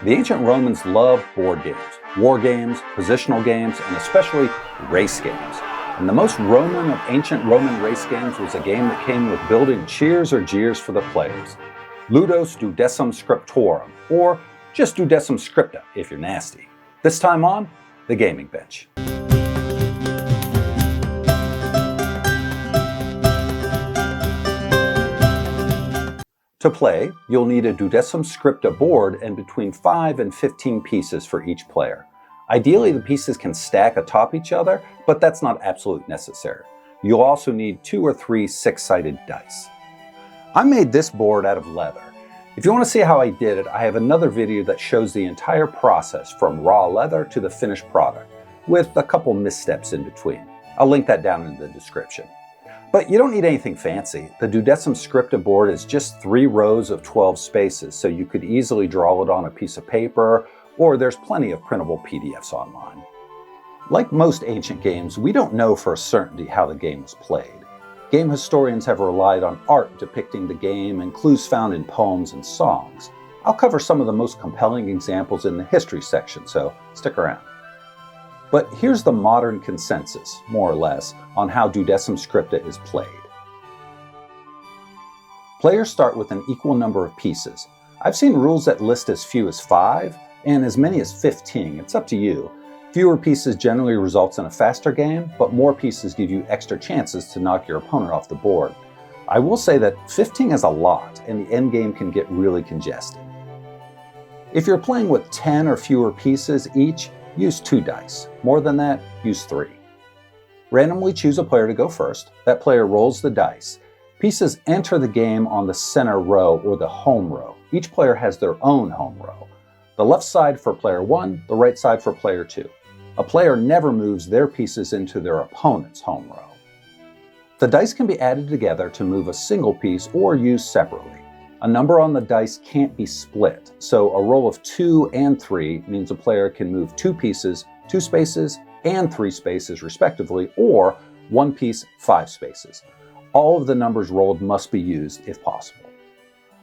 The ancient Romans loved board games, war games, positional games, and especially race games. And the most Roman of ancient Roman race games was a game that came with built-in cheers or jeers for the players. Ludus Duodecim Scriptorum, or just Duodecim Scripta if you're nasty. This time on the gaming bench. To play, you'll need a Duodecim Scripta board and between 5 and 15 pieces for each player. Ideally, the pieces can stack atop each other, but that's not absolutely necessary. You'll also need 2 or 3 six-sided dice. I made this board out of leather. If you want to see how I did it, I have another video that shows the entire process from raw leather to the finished product, with a couple missteps in between. I'll link that down in the description. But you don't need anything fancy. The Duodecim Scripta board is just 3 rows of 12 spaces, so you could easily draw it on a piece of paper, or there's plenty of printable PDFs online. Like most ancient games, we don't know for a certainty how the game was played. Game historians have relied on art depicting the game and clues found in poems and songs. I'll cover some of the most compelling examples in the history section, so stick around. But here's the modern consensus, more or less, on how Duodecim Scripta is played. Players start with an equal number of pieces. I've seen rules that list as few as 5 and as many as 15. It's up to you. Fewer pieces generally results in a faster game, but more pieces give you extra chances to knock your opponent off the board. I will say that 15 is a lot, and the endgame can get really congested. If you're playing with 10 or fewer pieces each, use 2 dice. More than that, use 3. Randomly choose a player to go first. That player rolls the dice. Pieces enter the game on the center row or the home row. Each player has their own home row. The left side for player 1, the right side for player 2. A player never moves their pieces into their opponent's home row. The dice can be added together to move a single piece or used separately. A number on the dice can't be split, so a roll of 2 and 3 means a player can move 2 pieces, 2 spaces, and 3 spaces respectively, or 1 piece, 5 spaces. All of the numbers rolled must be used if possible.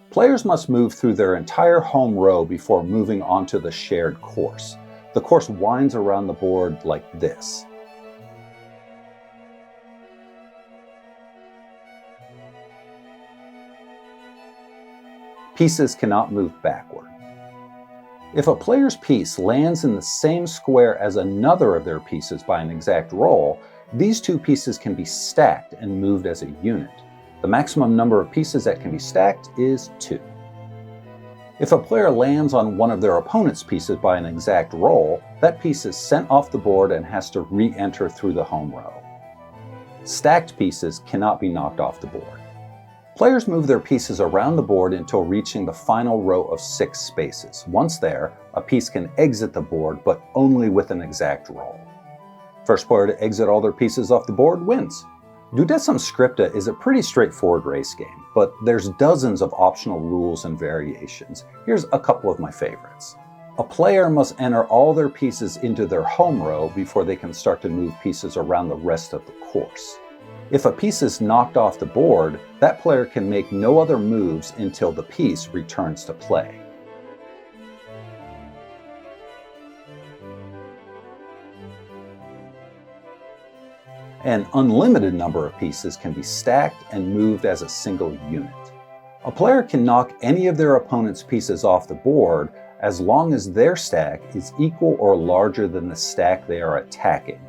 Players must move through their entire home row before moving onto the shared course. The course winds around the board like this. Pieces cannot move backward. If a player's piece lands in the same square as another of their pieces by an exact roll, these 2 pieces can be stacked and moved as a unit. The maximum number of pieces that can be stacked is 2. If a player lands on one of their opponent's pieces by an exact roll, that piece is sent off the board and has to re-enter through the home row. Stacked pieces cannot be knocked off the board. Players move their pieces around the board until reaching the final row of 6 spaces. Once there, a piece can exit the board, but only with an exact roll. First player to exit all their pieces off the board wins. Duodecim Scripta is a pretty straightforward race game, but there's dozens of optional rules and variations. Here's a couple of my favorites. A player must enter all their pieces into their home row before they can start to move pieces around the rest of the course. If a piece is knocked off the board, that player can make no other moves until the piece returns to play. An unlimited number of pieces can be stacked and moved as a single unit. A player can knock any of their opponent's pieces off the board as long as their stack is equal or larger than the stack they are attacking.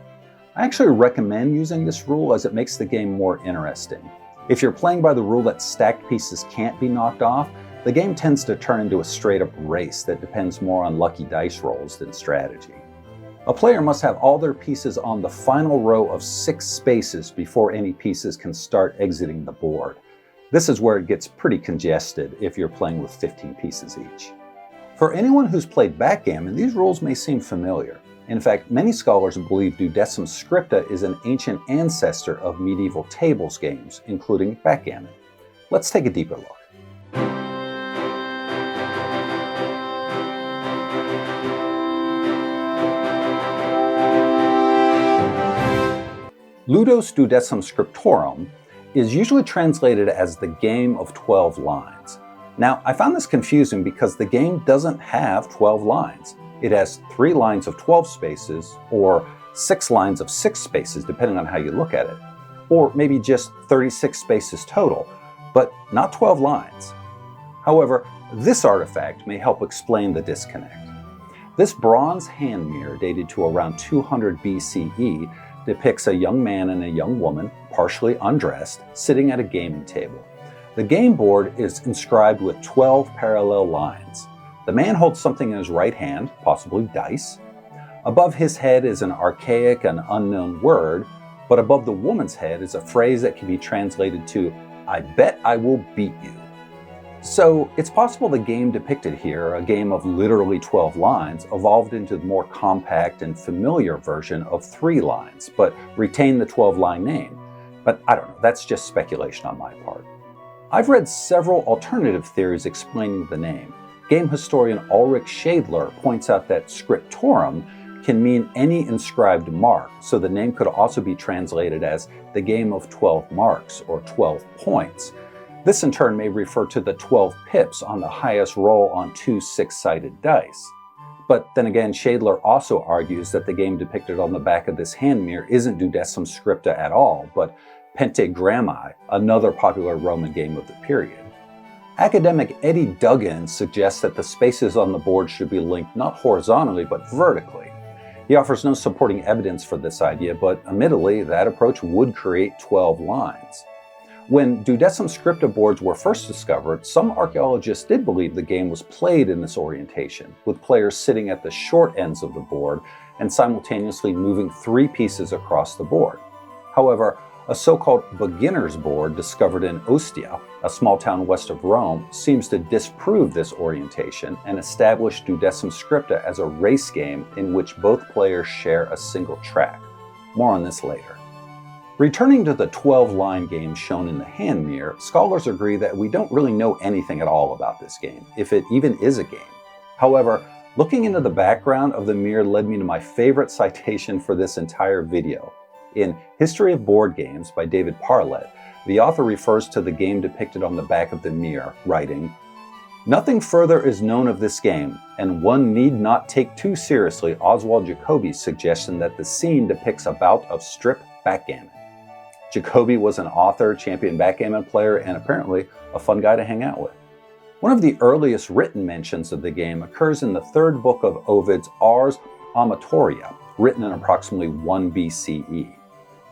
I actually recommend using this rule as it makes the game more interesting. If you're playing by the rule that stacked pieces can't be knocked off, the game tends to turn into a straight-up race that depends more on lucky dice rolls than strategy. A player must have all their pieces on the final row of 6 spaces before any pieces can start exiting the board. This is where it gets pretty congested if you're playing with 15 pieces each. For anyone who's played backgammon, these rules may seem familiar. In fact, many scholars believe Duodecim Scripta is an ancient ancestor of medieval tables games, including backgammon. Let's take a deeper look. Ludus Duodecim Scriptorum is usually translated as the game of 12 lines. Now, I found this confusing because the game doesn't have 12 lines. It has 3 lines of 12 spaces, or 6 lines of 6 spaces, depending on how you look at it. Or maybe just 36 spaces total, but not 12 lines. However, this artifact may help explain the disconnect. This bronze hand mirror, dated to around 200 BCE, depicts a young man and a young woman, partially undressed, sitting at a gaming table. The game board is inscribed with 12 parallel lines. The man holds something in his right hand, possibly dice. Above his head is an archaic and unknown word, but above the woman's head is a phrase that can be translated to, "I bet I will beat you." So it's possible the game depicted here, a game of literally 12 lines, evolved into the more compact and familiar version of 3 lines, but retained the 12-line name. But I don't know, that's just speculation on my part. I've read several alternative theories explaining the name. Game historian Ulrich Schadler points out that Scriptorum can mean any inscribed mark, so the name could also be translated as the game of 12 marks or 12 points. This in turn may refer to the 12 pips on the highest roll on 2 6-sided dice. But then again, Schadler also argues that the game depicted on the back of this hand mirror isn't Duodecim Scripta at all, but Pentagrammi, another popular Roman game of the period. Academic Eddie Duggan suggests that the spaces on the board should be linked not horizontally but vertically. He offers no supporting evidence for this idea, but admittedly, that approach would create 12 lines. When Duodecim Scripta boards were first discovered, some archaeologists did believe the game was played in this orientation, with players sitting at the short ends of the board and simultaneously moving 3 pieces across the board. However, a so-called beginner's board discovered in Ostia, a small town west of Rome, seems to disprove this orientation and establish Duodecim Scripta as a race game in which both players share a single track. More on this later. Returning to the 12-line game shown in the hand mirror, scholars agree that we don't really know anything at all about this game, if it even is a game. However, looking into the background of the mirror led me to my favorite citation for this entire video. In History of Board Games by David Parlett, the author refers to the game depicted on the back of the mirror, writing, "Nothing further is known of this game, and one need not take too seriously Oswald Jacobi's suggestion that the scene depicts a bout of strip backgammon." Jacobi was an author, champion backgammon player, and apparently a fun guy to hang out with. One of the earliest written mentions of the game occurs in the 3rd book of Ovid's Ars Amatoria, written in approximately 1 BCE.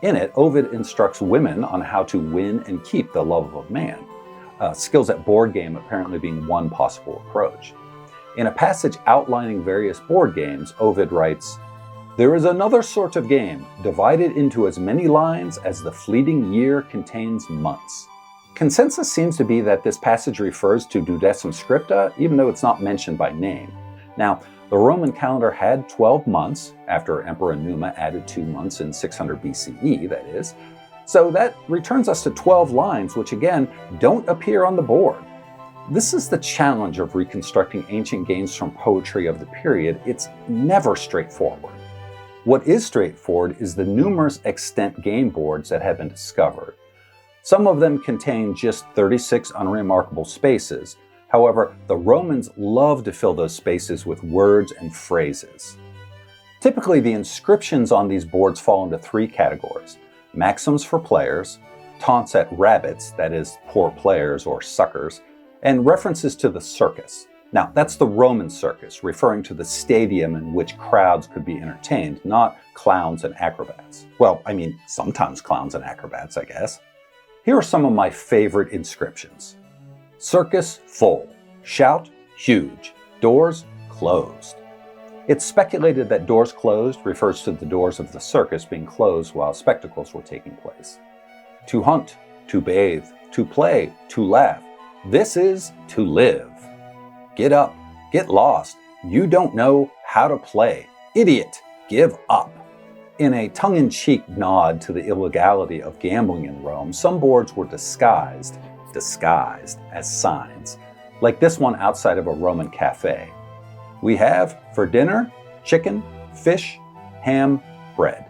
In it, Ovid instructs women on how to win and keep the love of a man, skills at board game apparently being one possible approach. In a passage outlining various board games, Ovid writes, "There is another sort of game, divided into as many lines as the fleeting year contains months." Consensus seems to be that this passage refers to Duodecim Scripta, even though it's not mentioned by name. Now, the Roman calendar had 12 months, after Emperor Numa added 2 months in 600 BCE, that is. So that returns us to 12 lines, which again, don't appear on the board. This is the challenge of reconstructing ancient games from poetry of the period. It's never straightforward. What is straightforward is the numerous extant game boards that have been discovered. Some of them contain just 36 unremarkable spaces. However, the Romans loved to fill those spaces with words and phrases. Typically, the inscriptions on these boards fall into 3 categories: maxims for players, taunts at rabbits, that is, poor players or suckers, and references to the circus. Now, that's the Roman circus, referring to the stadium in which crowds could be entertained, not clowns and acrobats. Well, I mean, sometimes clowns and acrobats, I guess. Here are some of my favorite inscriptions. Circus full. Shout huge. Doors closed. It's speculated that doors closed refers to the doors of the circus being closed while spectacles were taking place. To hunt, to bathe, to play, to laugh. This is to live. Get up, get lost. You don't know how to play. Idiot, give up. In a tongue-in-cheek nod to the illegality of gambling in Rome, some boards were disguised as signs, like this one outside of a Roman cafe. We have, for dinner, chicken, fish, ham, bread.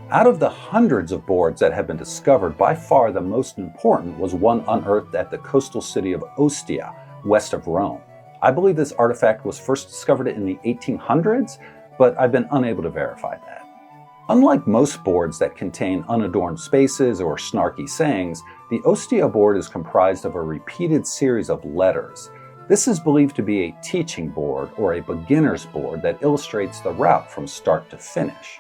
Out of the hundreds of boards that have been discovered, by far the most important was one unearthed at the coastal city of Ostia, west of Rome. I believe this artifact was first discovered in the 1800s, but I've been unable to verify that. Unlike most boards that contain unadorned spaces or snarky sayings, the Ostia board is comprised of a repeated series of letters. This is believed to be a teaching board or a beginner's board that illustrates the route from start to finish.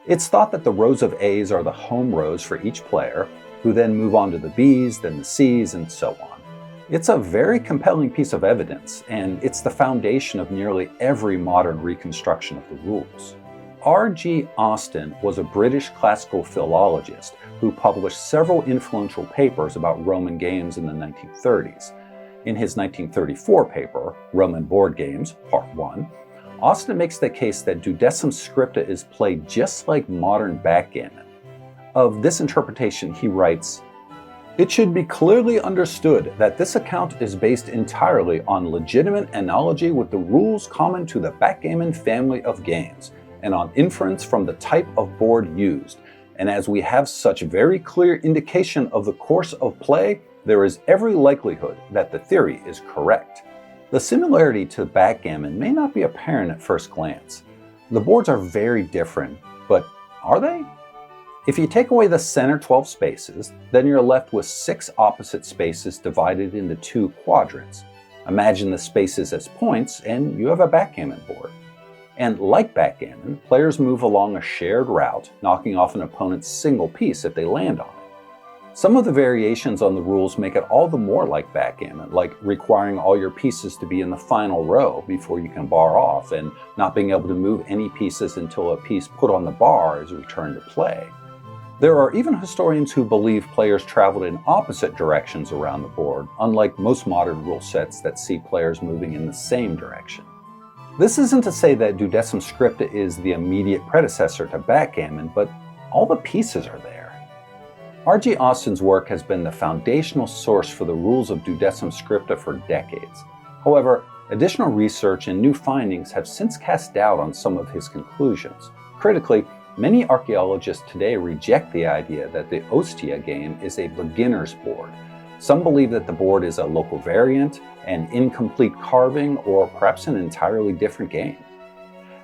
It's thought that the rows of A's are the home rows for each player, who then move on to the B's, then the C's, and so on. It's a very compelling piece of evidence, and it's the foundation of nearly every modern reconstruction of the rules. R.G. Austin was a British classical philologist who published several influential papers about Roman games in the 1930s. In his 1934 paper, Roman Board Games, Part 1, Austin makes the case that Duodecim Scripta is played just like modern backgammon. Of this interpretation, he writes, "It should be clearly understood that this account is based entirely on legitimate analogy with the rules common to the backgammon family of games, and on inference from the type of board used. And as we have such very clear indication of the course of play, there is every likelihood that the theory is correct." The similarity to backgammon may not be apparent at first glance. The boards are very different, but are they? If you take away the center 12 spaces, then you're left with 6 opposite spaces divided into 2 quadrants. Imagine the spaces as points, and you have a backgammon board. And like backgammon, players move along a shared route, knocking off an opponent's single piece if they land on it. Some of the variations on the rules make it all the more like backgammon, like requiring all your pieces to be in the final row before you can bar off, and not being able to move any pieces until a piece put on the bar is returned to play. There are even historians who believe players traveled in opposite directions around the board, unlike most modern rule sets that see players moving in the same direction. This isn't to say that Duodecim Scripta is the immediate predecessor to backgammon, but all the pieces are there. R.G. Austin's work has been the foundational source for the rules of Duodecim Scripta for decades. However, additional research and new findings have since cast doubt on some of his conclusions. Critically, many archaeologists today reject the idea that the Ostia game is a beginner's board. Some believe that the board is a local variant, an incomplete carving, or perhaps an entirely different game.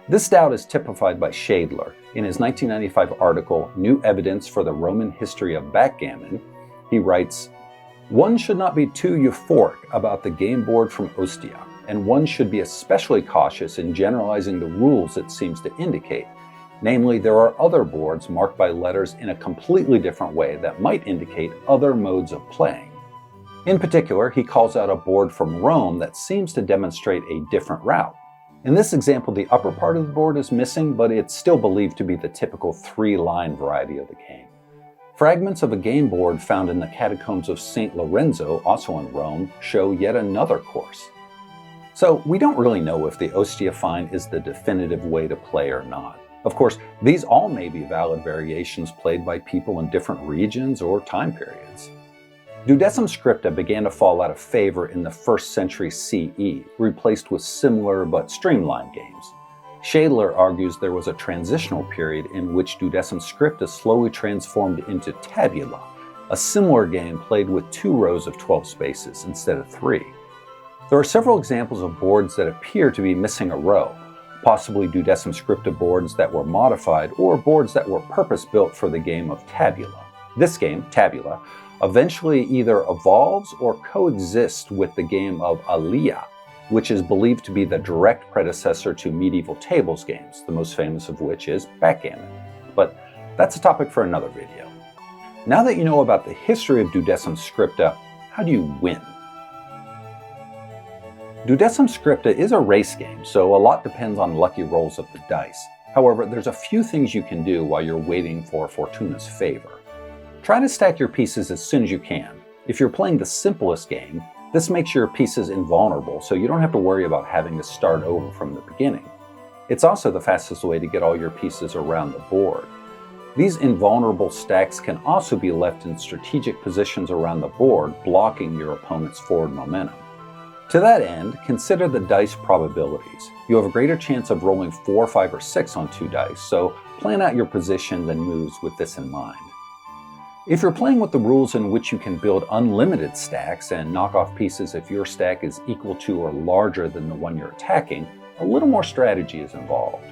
This doubt is typified by Shadler. In his 1995 article, New Evidence for the Roman History of Backgammon, he writes, "One should not be too euphoric about the game board from Ostia, and one should be especially cautious in generalizing the rules it seems to indicate. Namely, there are other boards marked by letters in a completely different way that might indicate other modes of playing." In particular, he calls out a board from Rome that seems to demonstrate a different route. In this example, the upper part of the board is missing, but it's still believed to be the typical 3-line variety of the game. Fragments of a game board found in the catacombs of St. Lorenzo, also in Rome, show yet another course. So we don't really know if the Ostia find is the definitive way to play or not. Of course, these all may be valid variations played by people in different regions or time periods. Duodecim Scripta began to fall out of favor in the 1st century CE, replaced with similar but streamlined games. Shadler argues there was a transitional period in which Duodecim Scripta slowly transformed into Tabula, a similar game played with 2 rows of 12 spaces instead of 3. There are several examples of boards that appear to be missing a row, possibly Duodecim Scripta boards that were modified or boards that were purpose-built for the game of Tabula. This game, Tabula, eventually either evolves or coexists with the game of Alia, which is believed to be the direct predecessor to medieval tables games, the most famous of which is backgammon. But that's a topic for another video. Now that you know about the history of Duodecim Scripta, how do you win? Duodecim Scripta is a race game, so a lot depends on lucky rolls of the dice. However, there's a few things you can do while you're waiting for Fortuna's favor. Try to stack your pieces as soon as you can. If you're playing the simplest game, this makes your pieces invulnerable, so you don't have to worry about having to start over from the beginning. It's also the fastest way to get all your pieces around the board. These invulnerable stacks can also be left in strategic positions around the board, blocking your opponent's forward momentum. To that end, consider the dice probabilities. You have a greater chance of rolling 4, 5, or 6 on 2 dice, so plan out your positions and moves with this in mind. If you're playing with the rules in which you can build unlimited stacks and knock off pieces if your stack is equal to or larger than the one you're attacking, a little more strategy is involved.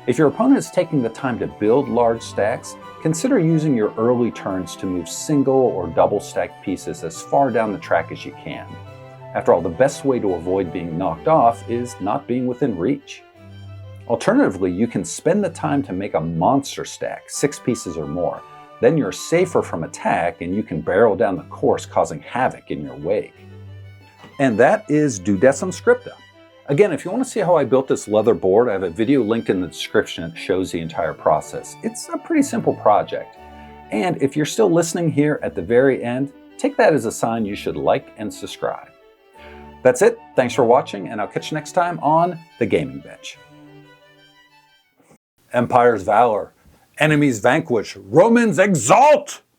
If your opponent is taking the time to build large stacks, consider using your early turns to move single or double stacked pieces as far down the track as you can. After all, the best way to avoid being knocked off is not being within reach. Alternatively, you can spend the time to make a monster stack, 6 pieces or more. Then you're safer from attack and you can barrel down the course, causing havoc in your wake. And that is Duodecim Scripta. Again, if you want to see how I built this leather board, I have a video linked in the description that shows the entire process. It's a pretty simple project. And if you're still listening here at the very end, take that as a sign you should like and subscribe. That's it. Thanks for watching, and I'll catch you next time on The Gaming Bench. Empire's valor. Enemies vanquish. Romans exalt!